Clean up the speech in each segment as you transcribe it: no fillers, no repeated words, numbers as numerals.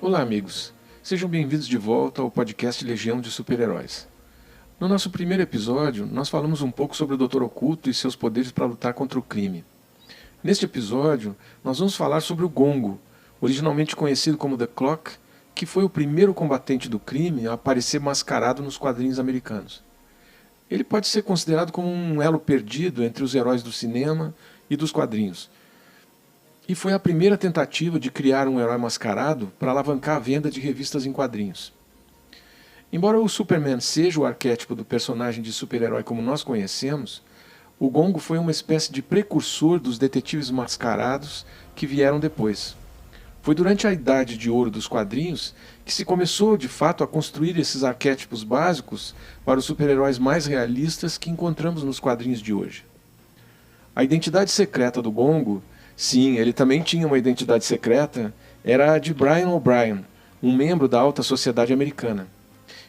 Olá, amigos. Sejam bem-vindos de volta ao podcast Legião de Super-Heróis. No nosso primeiro episódio, nós falamos um pouco sobre o Dr. Oculto e seus poderes para lutar contra o crime. Neste episódio, nós vamos falar sobre o Gongo, originalmente conhecido como The Clock, que foi o primeiro combatente do crime a aparecer mascarado nos quadrinhos americanos. Ele pode ser considerado como um elo perdido entre os heróis do cinema e dos quadrinhos. E foi a primeira tentativa de criar um herói mascarado para alavancar a venda de revistas em quadrinhos. Embora o Superman seja o arquétipo do personagem de super-herói como nós conhecemos, o Gongo foi uma espécie de precursor dos detetives mascarados que vieram depois. Foi durante a Idade de Ouro dos quadrinhos que se começou de fato a construir esses arquétipos básicos para os super-heróis mais realistas que encontramos nos quadrinhos de hoje. A identidade secreta do Gongo, sim, ele também tinha uma identidade secreta, era a de Brian O'Brien, um membro da alta sociedade americana.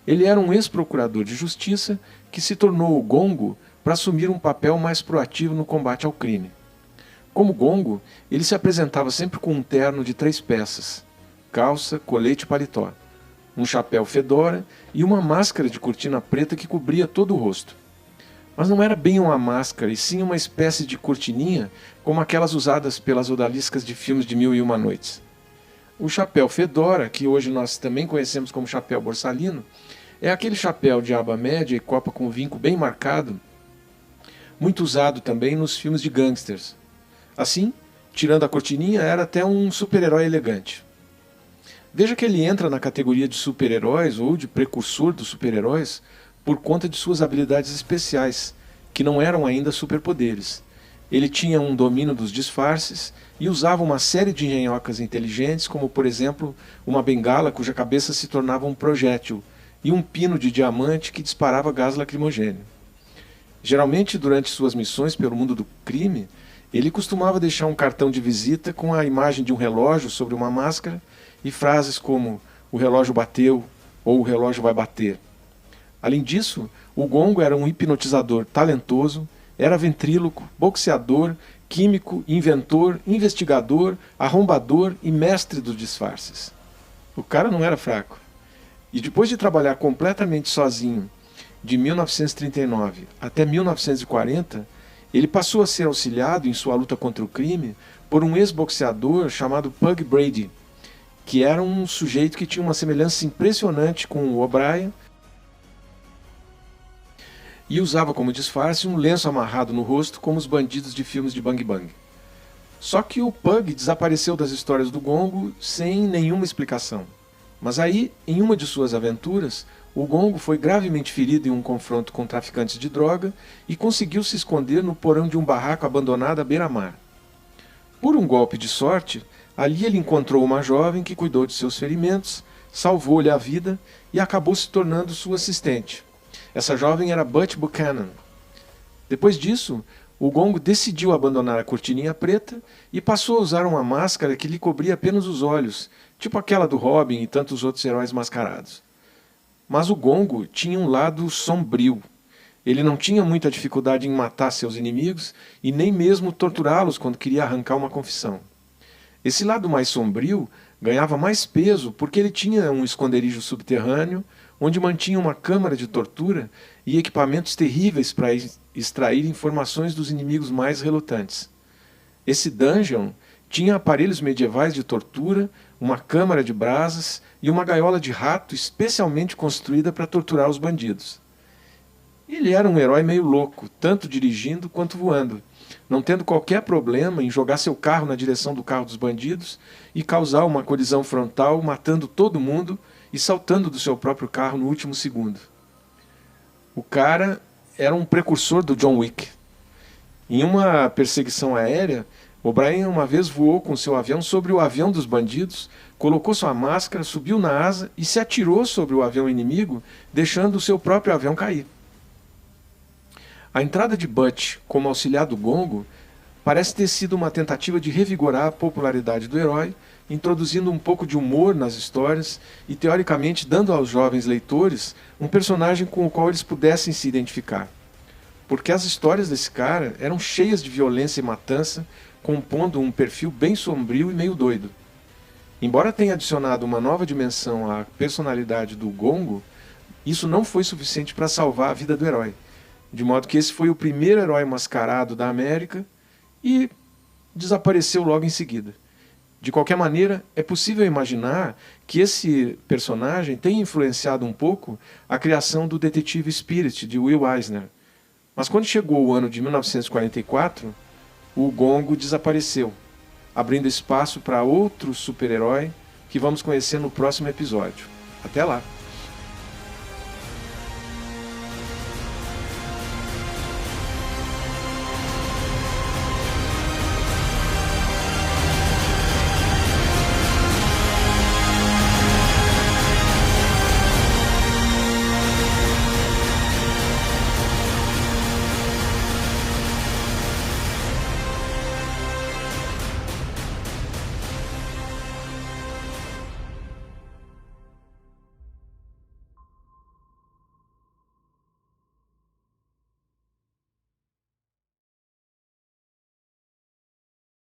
Ele era um ex-procurador de justiça que se tornou o Gongo para assumir um papel mais proativo no combate ao crime. Como Gongo, ele se apresentava sempre com um terno de 3 peças, calça, colete e paletó, um chapéu fedora e uma máscara de cortina preta que cobria todo o rosto. Mas não era bem uma máscara, e sim uma espécie de cortininha, como aquelas usadas pelas odaliscas de filmes de Mil e Uma Noites. O chapéu fedora, que hoje nós também conhecemos como chapéu borsalino, é aquele chapéu de aba média e copa com vinco bem marcado, muito usado também nos filmes de gangsters. Assim, tirando a cortininha, era até um super-herói elegante. Veja que ele entra na categoria de super-heróis ou de precursor dos super-heróis por conta de suas habilidades especiais, que não eram ainda superpoderes. Ele tinha um domínio dos disfarces e usava uma série de engenhocas inteligentes, como por exemplo uma bengala cuja cabeça se tornava um projétil e um pino de diamante que disparava gás lacrimogêneo. Geralmente, durante suas missões pelo mundo do crime, ele costumava deixar um cartão de visita com a imagem de um relógio sobre uma máscara e frases como "o relógio bateu" ou "o relógio vai bater". Além disso, o Gongo era um hipnotizador talentoso, era ventríloco, boxeador, químico, inventor, investigador, arrombador e mestre dos disfarces. O cara não era fraco. E depois de trabalhar completamente sozinho, de 1939 até 1940, ele passou a ser auxiliado em sua luta contra o crime por um ex-boxeador chamado Pug Brady, que era um sujeito que tinha uma semelhança impressionante com o O'Brien e usava como disfarce um lenço amarrado no rosto como os bandidos de filmes de Bang Bang. Só que o Pug desapareceu das histórias do Gongo sem nenhuma explicação. Mas aí, em uma de suas aventuras, o Gongo foi gravemente ferido em um confronto com traficantes de droga e conseguiu se esconder no porão de um barraco abandonado à beira-mar. Por um golpe de sorte, ali ele encontrou uma jovem que cuidou de seus ferimentos, salvou-lhe a vida e acabou se tornando sua assistente. Essa jovem era Butch Buchanan. Depois disso, o Gongo decidiu abandonar a cortininha preta e passou a usar uma máscara que lhe cobria apenas os olhos, tipo aquela do Robin e tantos outros heróis mascarados. Mas o Gongo tinha um lado sombrio. Ele não tinha muita dificuldade em matar seus inimigos e nem mesmo torturá-los quando queria arrancar uma confissão. Esse lado mais sombrio ganhava mais peso porque ele tinha um esconderijo subterrâneo, onde mantinha uma câmara de tortura e equipamentos terríveis para extrair informações dos inimigos mais relutantes. Esse dungeon tinha aparelhos medievais de tortura, uma câmara de brasas e uma gaiola de rato especialmente construída para torturar os bandidos. Ele era um herói meio louco, tanto dirigindo quanto voando, não tendo qualquer problema em jogar seu carro na direção do carro dos bandidos e causar uma colisão frontal, matando todo mundo e saltando do seu próprio carro no último segundo. O cara era um precursor do John Wick. Em uma perseguição aérea, O'Brien uma vez voou com seu avião sobre o avião dos bandidos, colocou sua máscara, subiu na asa e se atirou sobre o avião inimigo, deixando o seu próprio avião cair. A entrada de Butch como auxiliar do Gongo parece ter sido uma tentativa de revigorar a popularidade do herói, introduzindo um pouco de humor nas histórias e, teoricamente, dando aos jovens leitores um personagem com o qual eles pudessem se identificar. Porque as histórias desse cara eram cheias de violência e matança, compondo um perfil bem sombrio e meio doido. Embora tenha adicionado uma nova dimensão à personalidade do Gongo, isso não foi suficiente para salvar a vida do herói. De modo que esse foi o primeiro herói mascarado da América e desapareceu logo em seguida. De qualquer maneira, é possível imaginar que esse personagem tenha influenciado um pouco a criação do Detetive Spirit, de Will Eisner. Mas quando chegou o ano de 1944, o Gongo desapareceu, abrindo espaço para outro super-herói que vamos conhecer no próximo episódio. Até lá!